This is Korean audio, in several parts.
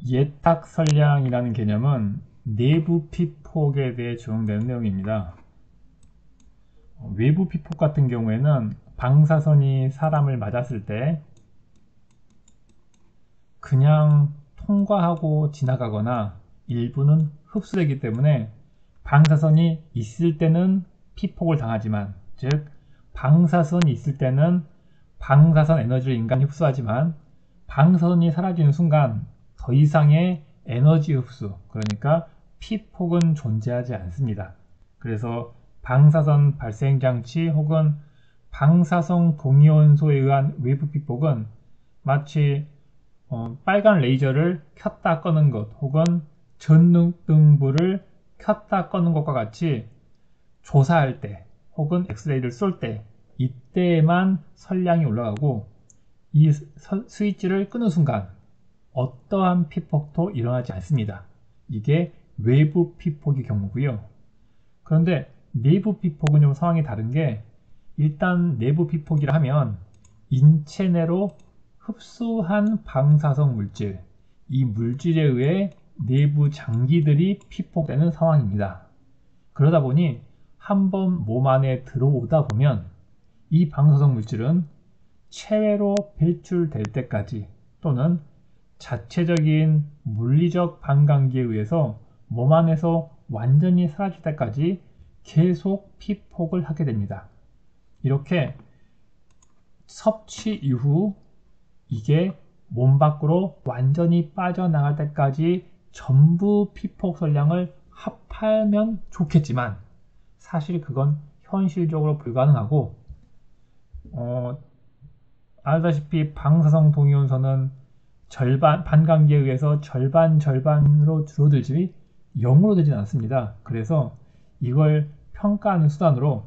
예탁 선량이라는 개념은 내부 피폭에 대해 적용되는 내용입니다. 외부 피폭 같은 경우에는 방사선이 사람을 맞았을 때 그냥 통과하고 지나가거나 일부는 흡수되기 때문에 방사선이 있을 때는 피폭을 당하지만, 즉 방사선이 있을 때는 방사선 에너지를 인간이 흡수하지만 방사선이 사라지는 순간 더 이상의 에너지 흡수, 그러니까 피폭은 존재하지 않습니다. 그래서 방사선 발생 장치 혹은 방사성 동위원소에 의한 외부 피폭은 마치 빨간 레이저를 켰다 끄는 것 혹은 전등불을 켰다 끄는 것과 같이 조사할 때 혹은 엑스레이를 쏠 때 이때에만 선량이 올라가고 이 스위치를 끄는 순간 어떠한 피폭도 일어나지 않습니다. 이게 외부 피폭의 경우고요. 그런데 내부 피폭은 좀 상황이 다른 게, 일단 내부 피폭이라 하면 인체 내로 흡수한 방사성 물질, 이 물질에 의해 내부 장기들이 피폭되는 상황입니다. 그러다 보니 한번 몸 안에 들어오다 보면 이 방사성 물질은 체외로 배출될 때까지 또는 자체적인 물리적 반감기에 의해서 몸 안에서 완전히 사라질 때까지 계속 피폭을 하게 됩니다. 이렇게 섭취 이후 이게 몸 밖으로 완전히 빠져나갈 때까지 전부 피폭 선량을 합하면 좋겠지만 사실 그건 현실적으로 불가능하고, 알다시피 방사성 동위원소는 반감기에 의해서 절반으로 줄어들지 0으로 되진 않습니다. 그래서 이걸 평가하는 수단으로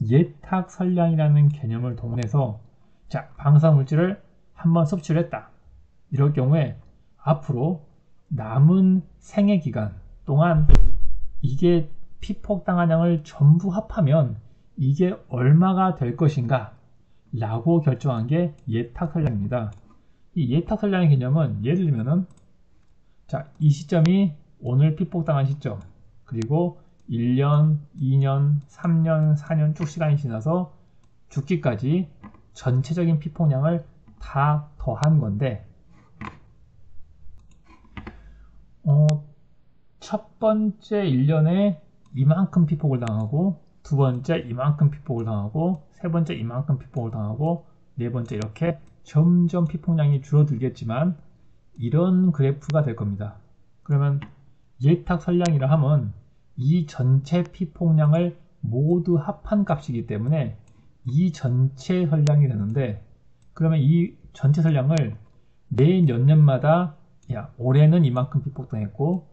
예탁 선량이라는 개념을 동원해서, 자, 방사성 물질을 한번 섭취를 했다. 이럴 경우에 앞으로 남은 생애 기간 동안 이게 피폭당한 양을 전부 합하면 이게 얼마가 될 것인가 라고 결정한 게 예탁 선량입니다. 이 예탁 선량의 개념은 예를 들면은, 자, 이 시점이 오늘 피폭당한 시점, 그리고 1년, 2년, 3년, 4년 쭉 시간이 지나서 죽기까지 전체적인 피폭량을 다 더한 건데, 첫 번째 1년에 이만큼 피폭을 당하고, 두 번째 이만큼 피폭을 당하고, 세 번째 이만큼 피폭을 당하고, 네 번째 이렇게 점점 피폭량이 줄어들겠지만 이런 그래프가 될 겁니다. 그러면 예탁 선량이라 함은 이 전체 피폭량을 모두 합한 값이기 때문에 이 전체 선량이 되는데, 그러면 이 전체 선량을 매 몇 년마다, 야, 올해는 이만큼 피폭당했고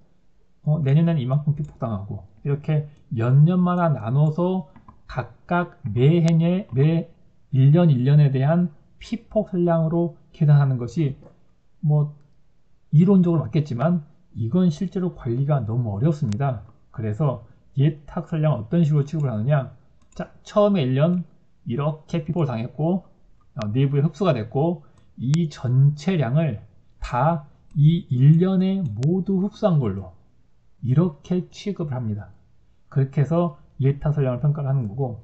내년에는 이만큼 피폭당하고, 이렇게 몇 년마다 나눠서 각각 매 1년 1년에 대한 피폭 선량으로 계산하는 것이 뭐 이론적으로 맞겠지만 이건 실제로 관리가 너무 어렵습니다. 그래서 예탁 선량을 어떤 식으로 취급을 하느냐, 자, 처음에 1년 이렇게 피폭을 당했고 내부에 흡수가 됐고 이 전체량을 다 이 1년에 모두 흡수한 걸로 이렇게 취급을 합니다. 그렇게 해서 예탁 선량을 평가를 하는 거고,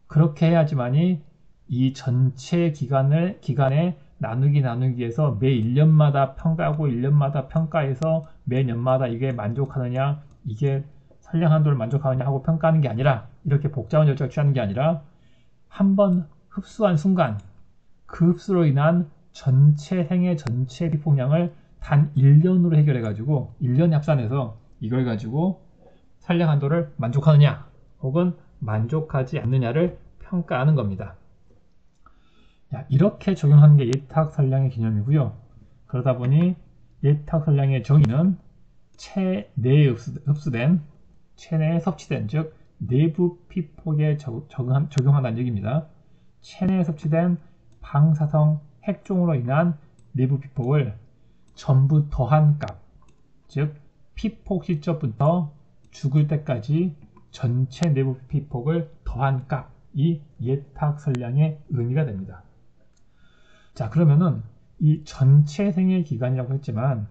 그렇게 해야지만이 이 전체 기간에 나누기해서 매 1년마다 평가하고 1년마다 평가해서 매 년마다 이게 만족하느냐, 이게 선량 한도를 만족하느냐 하고 평가하는 게 아니라, 이렇게 복잡한 절차를 취하는 게 아니라 한번 흡수한 순간 그 흡수로 인한 전체 생애 전체 피폭량을 단 1년으로 해결해 가지고 1년에 합산해서 이걸 가지고 선량 한도를 만족하느냐 혹은 만족하지 않느냐를 평가하는 겁니다. 이렇게 적용하는 게 예탁 선량의 개념이고요. 그러다 보니 예탁 선량의 정의는 체내에 흡수된, 체내에 섭취된, 즉 내부 피폭에 적용한다는 얘기입니다. 체내에 섭취된 방사성 핵종으로 인한 내부 피폭을 전부 더한 값, 즉 피폭 시점부터 죽을 때까지 전체 내부 피폭을 더한 값이 예탁 선량의 의미가 됩니다. 자, 그러면은 이 전체 생애 기간이라고 했지만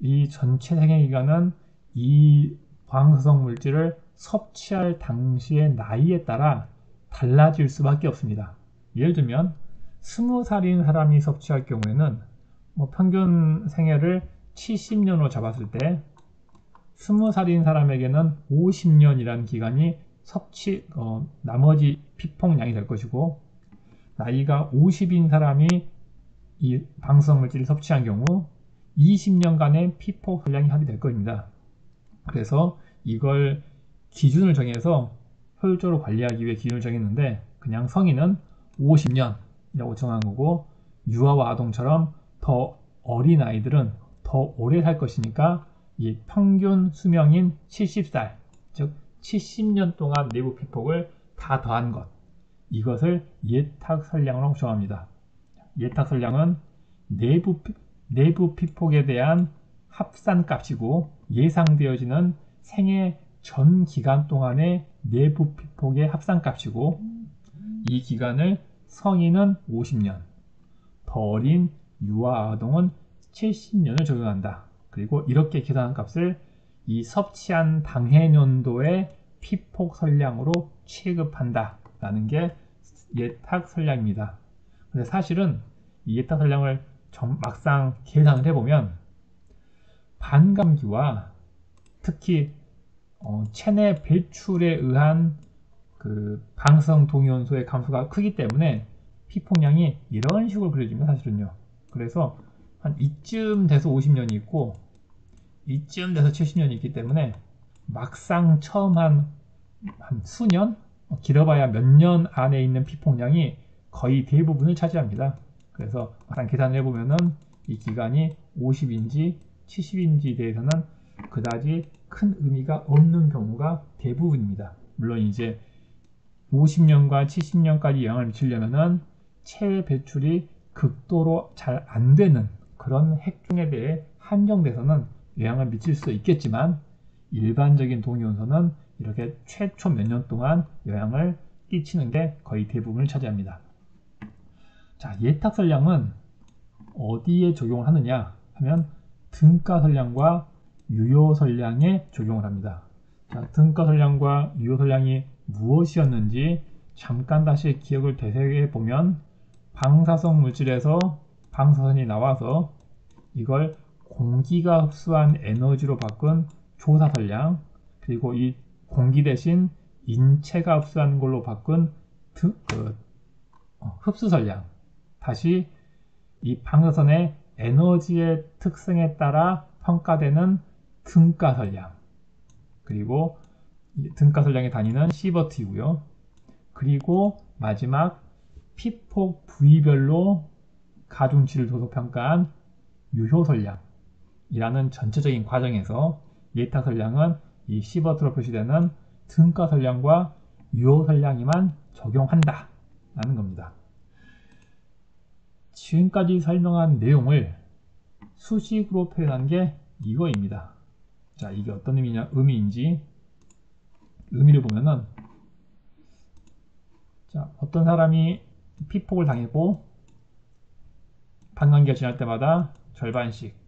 이 전체 생애기간은 이 방사성 물질을 섭취할 당시의 나이에 따라 달라질 수밖에 없습니다. 예를 들면 20살인 사람이 섭취할 경우에는 평균 생애를 70년으로 잡았을 때 20살인 사람에게는 50년이라는 기간이 나머지 피폭량이 될 것이고, 나이가 50인 사람이 이 방사성 물질을 섭취한 경우 20년간의 피폭 선량이 합의될 겁니다. 그래서 이걸 기준을 정해서 효율적으로 관리하기 위해 기준을 정했는데, 그냥 성인은 50년이라고 정한 거고, 유아와 아동처럼 더 어린 아이들은 더 오래 살 것이니까 이 평균 수명인 70살, 즉 70년 동안 내부 피폭을 다 더한 것, 이것을 예탁설량으로 정합니다. 예탁설량은 내부 피폭에 대한 합산값이고, 예상되어지는 생애 전 기간 동안의 내부 피폭의 합산값이고, 이 기간을 성인은 50년, 더 어린 유아 아동은 70년을 적용한다. 그리고 이렇게 계산한 값을 이 섭취한 당해년도의 피폭 설량으로 취급한다 라는 게 예탁 설량입니다. 근데 사실은 이 예탁 설량을 막상 계산을 해보면 반감기와 특히 체내 배출에 의한 그 방사성 동위원소의 감소가 크기 때문에 피폭량이 이런 식으로 그려집니다. 사실은요. 그래서 한 이쯤 돼서 50년이 있고 이쯤 돼서 70년이 있기 때문에 막상 처음 한 수년? 길어봐야 몇 년 안에 있는 피폭량이 거의 대부분을 차지합니다. 그래서 막상 계산을 해보면은 이 기간이 50인지 70인지에 대해서는 그다지 큰 의미가 없는 경우가 대부분입니다. 물론 이제 50년과 70년까지 영향을 미치려면은 체외 배출이 극도로 잘 안 되는 그런 핵종에 대해 한정돼서는 영향을 미칠 수 있겠지만, 일반적인 동위원소는 이렇게 최초 몇 년 동안 영향을 끼치는 게 거의 대부분을 차지합니다. 자, 예탁설량은 어디에 적용을 하느냐 하면 등가설량과 유효설량에 적용을 합니다. 자, 등가설량과 유효설량이 무엇이었는지 잠깐 다시 기억을 되새겨 보면, 방사성 물질에서 방사선이 나와서 이걸 공기가 흡수한 에너지로 바꾼 조사설량, 그리고 이 공기 대신 인체가 흡수한 걸로 바꾼 흡수설량, 다시 이 방사선의 에너지의 특성에 따라 평가되는 등가설량, 그리고 등가설량의 단위는 시버트이고요. 그리고 마지막 피폭 부위별로 가중치를 둬서 평가한 유효설량이라는 전체적인 과정에서 예탁설량은 이 시버트로 표시되는 등가설량과 유효설량에만 적용한다 라는 겁니다. 지금까지 설명한 내용을 수식으로 표현한 게 이거입니다. 자, 이게 어떤 의미인지 의미를 보면은, 자, 어떤 사람이 피폭을 당했고 반감기가 지날 때마다 절반씩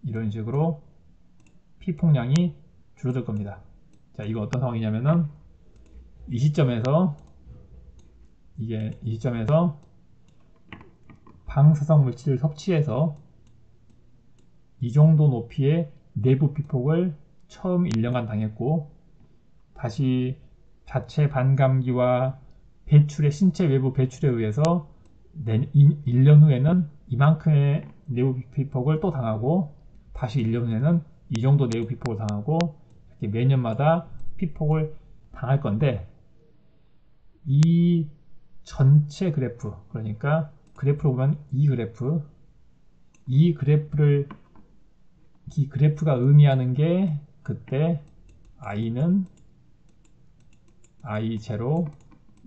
이런 식으로 피폭량이 줄어들 겁니다. 자, 이거 어떤 상황이냐면은 이 시점에서 방사성 물질을 섭취해서 이 정도 높이의 내부 피폭을 처음 1년간 당했고, 다시 자체 반감기와 신체 외부 배출에 의해서 1년 후에는 이만큼의 내부 피폭을 또 당하고, 다시 1년 후에는 이 정도 내부 피폭을 당하고, 이렇게 매년마다 피폭을 당할 건데, 이 전체 그래프, 그러니까 그래프로 보면 이 그래프가 의미하는 게, 그때 i는 i0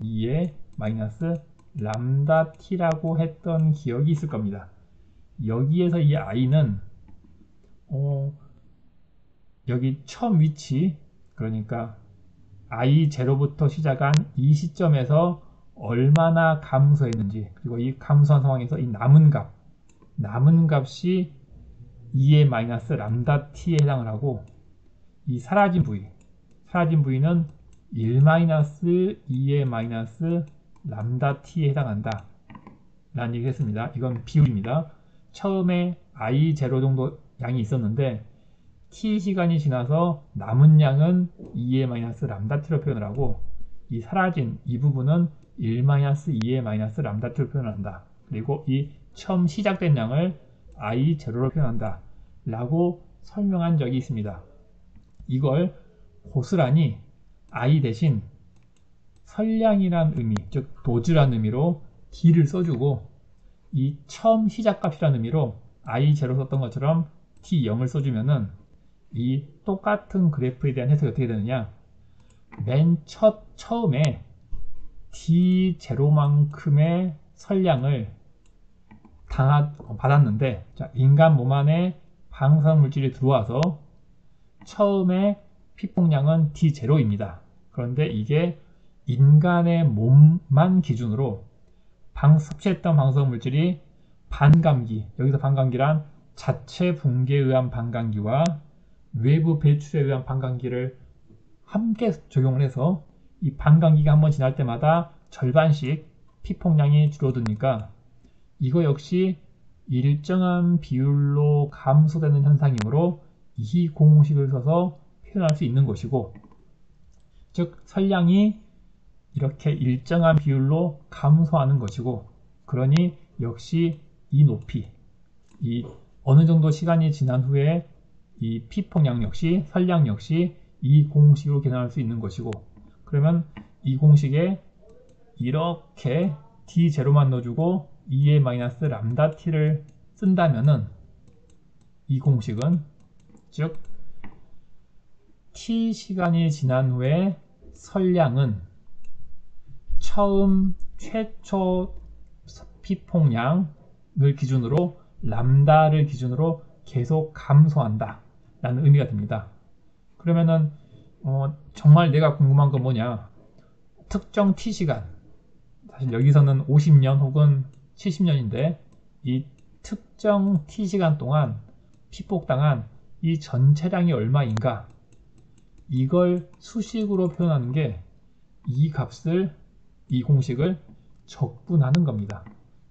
2에 마이너스 람다 t라고 했던 기억이 있을 겁니다. 여기에서 이 i는 여기 처음 위치, 그러니까 i0부터 시작한 이 시점에서 얼마나 감소했는지, 그리고 이 감소한 상황에서 이 남은 값, 남은 값이 2의 마이너스 람다 t에 해당을 하고, 이 사라진 부위는 1 마이너스 2의 마이너스 람다 t에 해당한다 라는 얘기를 했습니다. 이건 비율입니다. 처음에 i0 정도 양이 있었는데 t 시간이 지나서 남은 양은 2의 마이너스 람다 t로 표현을 하고, 이 사라진 이 부분은 1 마이너스 2의 마이너스 람다 t로 표현을 한다. 그리고 이 처음 시작된 양을 i0로 표현한다 라고 설명한 적이 있습니다. 이걸 고스란히 i 대신 선량이란 의미, 즉 도즈란 의미로 d를 써주고, 이 처음 시작값이라는 의미로 i0 썼던 것처럼 t0을 써주면은 이 똑같은 그래프에 대한 해석이 어떻게 되느냐, 맨 처음에 d0만큼의 선량을 받았는데, 자, 인간 몸 안에 방사성 물질이 들어와서 처음에 피폭량은 d0입니다. 그런데 이게 인간의 몸만 기준으로 섭취했던 방사성 물질이 반감기, 여기서 반감기란 자체 붕괴에 의한 반감기와 외부 배출에 의한 반감기를 함께 적용을 해서 이 반감기가 한번 지날 때마다 절반씩 피폭량이 줄어드니까 이거 역시 일정한 비율로 감소되는 현상이므로 이 공식을 써서 표현할 수 있는 것이고, 즉 선량이 이렇게 일정한 비율로 감소하는 것이고, 그러니 역시 이 높이, 이 어느 정도 시간이 지난 후에 이 피폭량 역시 선량 역시 이 공식으로 계산할 수 있는 것이고, 그러면 이 공식에 이렇게 d0만 넣어주고 2의 마이너스 람다 t를 쓴다면은 이 공식은, 즉 t 시간이 지난 후에 선량은 처음 최초 피폭량을 기준으로 람다를 기준으로 계속 감소한다 라는 의미가 됩니다. 그러면은 정말 내가 궁금한 건 뭐냐, 특정 t 시간, 사실 여기서는 50년 혹은 70년인데 이 특정 t 시간 동안 피폭당한 이 전체량이 얼마인가, 이걸 수식으로 표현하는 게 이 값을, 이 공식을 적분하는 겁니다.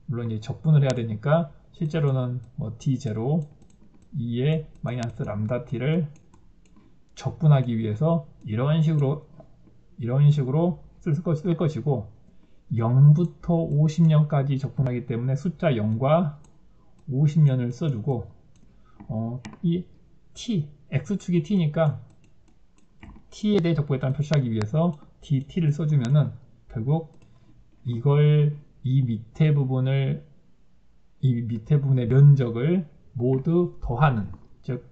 물론 이제 적분을 해야 되니까 실제로는 뭐 d0 2의 마이너스 람다 t를 적분하기 위해서 이런 식으로 쓸 것이고, 0부터 50년까지 적분하기 때문에 숫자 0과 50년을 써주고, 이 t, x축이 t니까 t에 대해 적분했다는 표시하기 위해서 dt를 써주면은 결국 이걸 이 밑에 부분의 면적을 모두 더하는, 즉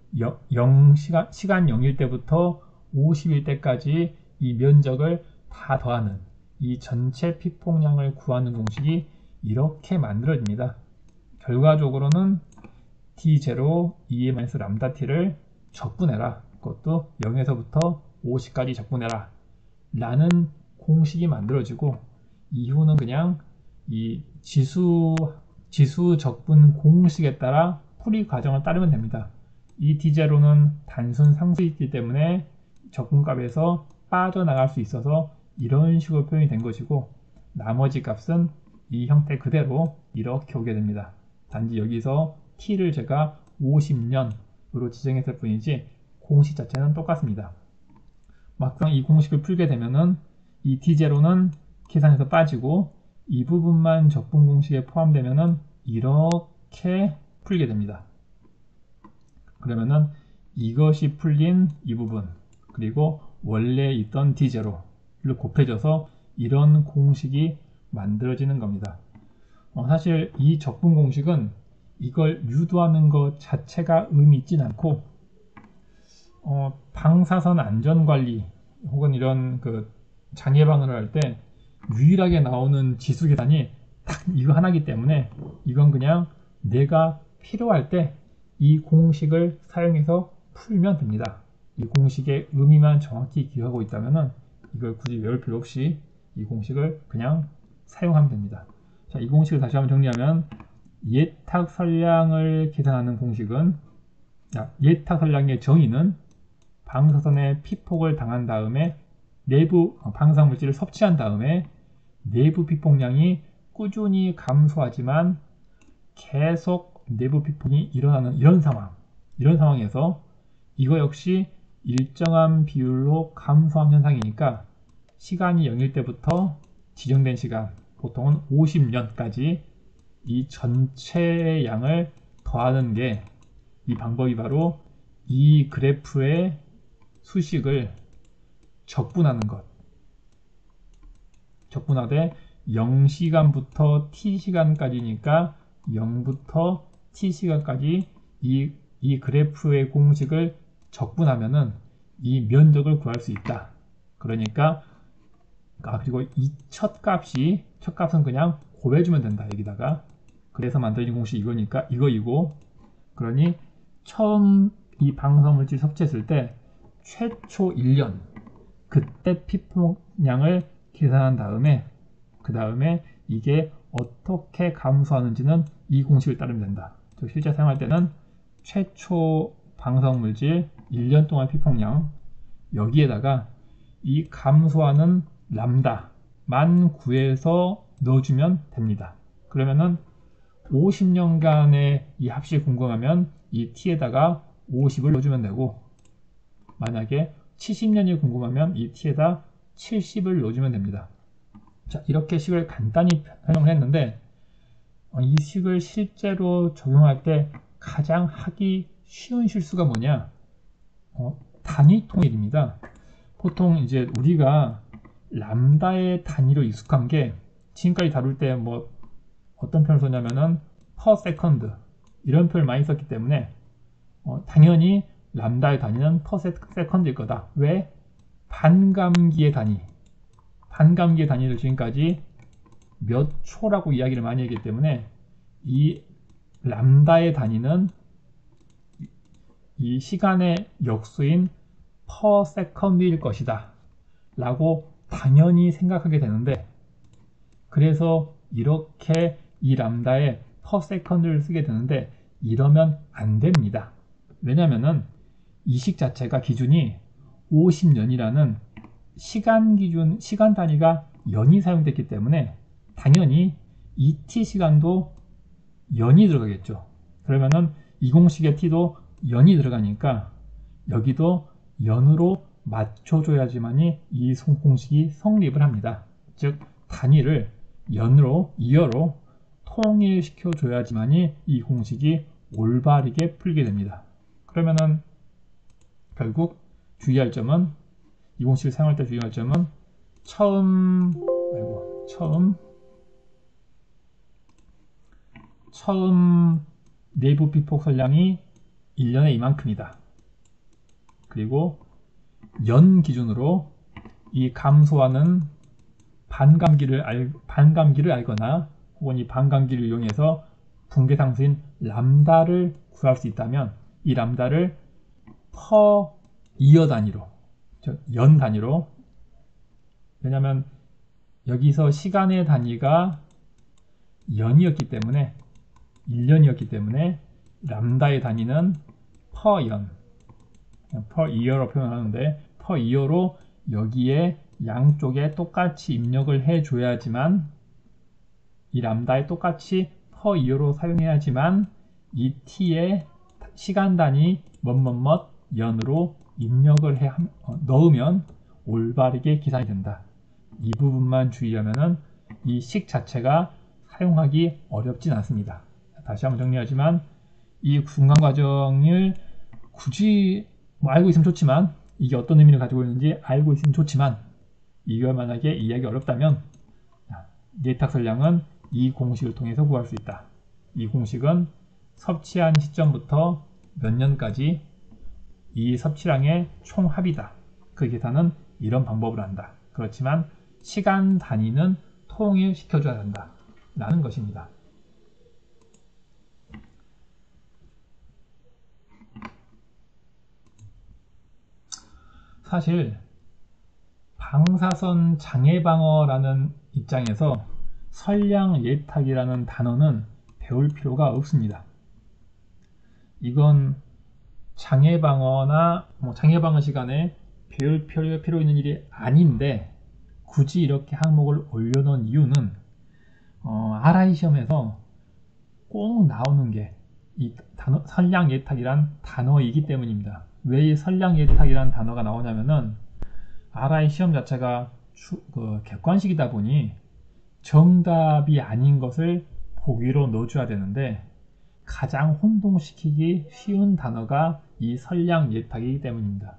시간 0일 때부터 50일 때까지 이 면적을 다 더하는 이 전체 피폭량을 구하는 공식이 이렇게 만들어집니다. 결과적으로는 d0 2의 마이너스 람다 t를 적분해라, 그것도 0에서부터 50까지 적분해라 라는 공식이 만들어지고, 이후는 그냥 이 지수 적분 공식에 따라 풀이 과정을 따르면 됩니다. 이 d0는 단순 상수이기 때문에 적분값에서 빠져나갈 수 있어서 이런 식으로 표현이 된 것이고, 나머지 값은 이 형태 그대로 이렇게 오게 됩니다. 단지 여기서 t를 제가 50년으로 지정했을 뿐이지 공식 자체는 똑같습니다. 막상 이 공식을 풀게 되면은 이 d0는 계산에서 빠지고 이 부분만 적분 공식에 포함되면은 이렇게 풀게 됩니다. 그러면은 이것이 풀린 이 부분, 그리고 원래 있던 d0를 곱해져서 이런 공식이 만들어지는 겁니다. 사실 이 적분 공식은 이걸 유도하는 것 자체가 의미 있진 않고, 방사선 안전관리 혹은 이런 그 장애 방어를 할 때 유일하게 나오는 지수 계산이 딱 이거 하나이기 때문에 이건 그냥 내가 필요할 때 이 공식을 사용해서 풀면 됩니다. 이 공식의 의미만 정확히 기억하고 있다면 이걸 굳이 외울 필요 없이 이 공식을 그냥 사용하면 됩니다. 자, 이 공식을 다시 한번 정리하면 예탁 선량을 계산하는 공식은, 예탁 선량의 정의는 방사선에 피폭을 당한 다음에 내부 방사물질을 섭취한 다음에 내부 피폭량이 꾸준히 감소하지만 계속 내부 피폭이 일어나는 이런 상황에서 이거 역시 일정한 비율로 감소한 현상이니까 시간이 0일 때부터 지정된 시간, 보통은 50년까지 이 전체의 양을 더하는 게, 이 방법이 바로 이 그래프의 수식을 적분하는 것. 적분하되 0시간부터 t시간까지니까 0부터 t시간까지 이 그래프의 공식을 적분하면은 이 면적을 구할 수 있다. 그러니까 그리고 이 첫 값은 그냥 곱해주면 된다. 여기다가. 그래서 만들어진 공식이 이거니까 이거이고, 그러니 처음 이 방사물질 섭취했을 때 최초 1년 그때 피폭량을 계산한 다음에 그 다음에 이게 어떻게 감소하는지는 이 공식을 따르면 된다. 즉 실제 사용할 때는 최초 방사물질 1년 동안 피폭량, 여기에다가 이 감소하는 람다만 구해서 넣어주면 됩니다. 그러면은 50년간의 이 합식이 궁금하면 이 t에다가 50을 넣어주면 되고, 만약에 70년이 궁금하면 이 t에다 70을 넣어주면 됩니다. 자, 이렇게 식을 간단히 설명을 했는데, 이 식을 실제로 적용할 때 가장 하기 쉬운 실수가 뭐냐? 단위 통일입니다. 보통 이제 우리가 람다의 단위로 익숙한 게, 지금까지 다룰 때 뭐 어떤 표현을 썼냐면은 per second 이런 표현을 많이 썼기 때문에 당연히 람다의 단위는 per second일 거다. 왜? 반감기의 단위를 지금까지 몇 초라고 이야기를 많이 했기 때문에 이 람다의 단위는 이 시간의 역수인 per second일 것이다 라고 당연히 생각하게 되는데, 그래서 이렇게 이 람다에 per second를 쓰게 되는데, 이러면 안 됩니다. 왜냐면은 이 식 자체가 기준이 50년이라는 시간 단위가 연이 사용됐기 때문에 당연히 이 t 시간도 연이 들어가겠죠. 그러면은 이 공식의 t도 연이 들어가니까 여기도 연으로 맞춰줘야지만이 이 공식이 성립을 합니다. 즉 단위를 연으로, 이어로 통일시켜 줘야지만이 이 공식이 올바르게 풀게 됩니다. 그러면은 결국 주의할 점은, 이 공식을 사용할 때 주의할 점은 처음 내부 피폭 선량이 1년에 이만큼이다. 그리고 연 기준으로 이 감소하는 반감기를 알거나 혹은 이 반감기를 이용해서 붕괴상수인 람다를 구할 수 있다면 이 람다를 per 이어 단위로, 즉 연 단위로, 왜냐하면 여기서 시간의 단위가 연이었기 때문에 1년이었기 때문에 람다의 단위는 per 연, per year로 표현하는데 per year로 여기에 양쪽에 똑같이 입력을 해줘야지만, 이 람다에 똑같이 per year로 사용해야지만 이 t의 시간 단위 뭐뭐뭐 연으로 입력을 넣으면 올바르게 계산이 된다. 이 부분만 주의하면은 이 식 자체가 사용하기 어렵진 않습니다. 다시 한번 정리하지만 이 중간 과정을 굳이 알고 있으면 좋지만, 이게 어떤 의미를 가지고 있는지 알고 있으면 좋지만, 이걸 만약에 이해하기 어렵다면 예탁 선량은 이 공식을 통해서 구할 수 있다. 이 공식은 섭취한 시점부터 몇 년까지 이 섭취량의 총합이다. 그 계산은 이런 방법으로 한다. 그렇지만 시간 단위는 통일시켜줘야 한다 라는 것입니다. 사실 방사선 장애 방어라는 입장에서 선량 예탁이라는 단어는 배울 필요가 없습니다. 이건 장애방어나 장애방어 시간에 배울 필요 있는 일이 아닌데 굳이 이렇게 항목을 올려놓은 이유는 RI 시험에서 꼭 나오는 게 이 단어 선량예탁이란 단어이기 때문입니다. 왜 이 선량예탁이란 단어가 나오냐면은 RI 시험 자체가 객관식이다 보니 정답이 아닌 것을 보기로 넣어줘야 되는데 가장 혼동시키기 쉬운 단어가 이 선량예탁이기 때문입니다.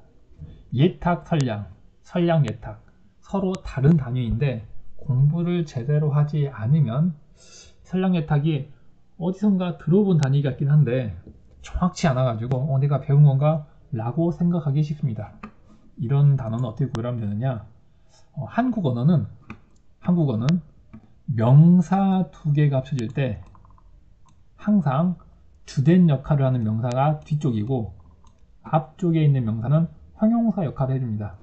예탁, 선량, 선량, 예탁 서로 다른 단위인데 공부를 제대로 하지 않으면 선량, 예탁이 어디선가 들어본 단위 같긴 한데 정확치 않아 가지고 내가 배운 건가 라고 생각하기 쉽습니다. 이런 단어는 어떻게 구별하면 되느냐, 한국어는 명사 두 개가 합쳐질 때 항상 주된 역할을 하는 명사가 뒤쪽이고 앞쪽에 있는 명사는 형용사 역할을 해줍니다.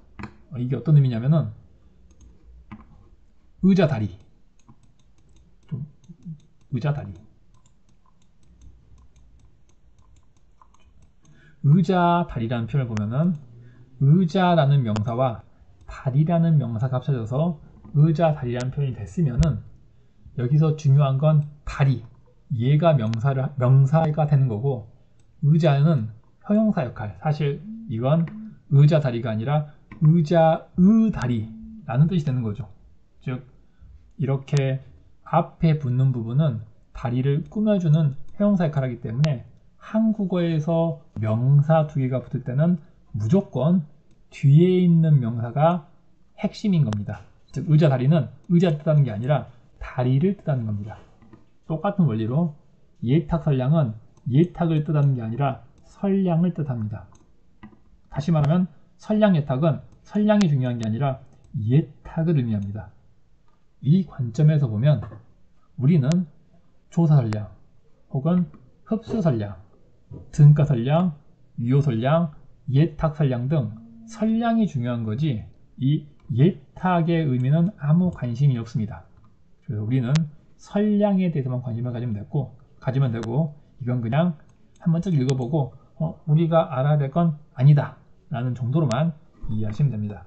이게 어떤 의미냐면은 의자 다리, 의자 다리라는 표현을 보면은 의자라는 명사와 다리라는 명사가 합쳐져서 의자 다리라는 표현이 됐으면은 여기서 중요한 건 다리, 얘가 명사가 되는 거고 의자는 형용사 역할, 사실 이건 의자 다리가 아니라 의자의 다리라는 뜻이 되는 거죠. 즉 이렇게 앞에 붙는 부분은 다리를 꾸며주는 형용사 역할을 하기 때문에 한국어에서 명사 두 개가 붙을 때는 무조건 뒤에 있는 명사가 핵심인 겁니다. 즉 의자 다리는 의자를 뜻하는 게 아니라 다리를 뜻하는 겁니다. 똑같은 원리로 예탁 선량은 예탁을 뜻하는 게 아니라 선량을 뜻합니다. 다시 말하면 선량 예탁은 선량이 중요한 게 아니라 예탁을 의미합니다. 이 관점에서 보면 우리는 조사 선량 혹은 흡수 선량, 등가 선량, 유효 선량, 예탁 선량 등 선량이 중요한 거지 이 예탁의 의미는 아무 관심이 없습니다. 그래서 우리는 선량에 대해서만 관심을 가지면 되고 이건 그냥 한 번쯤 읽어보고 우리가 알아야 될 건 아니다 라는 정도로만 이해하시면 됩니다.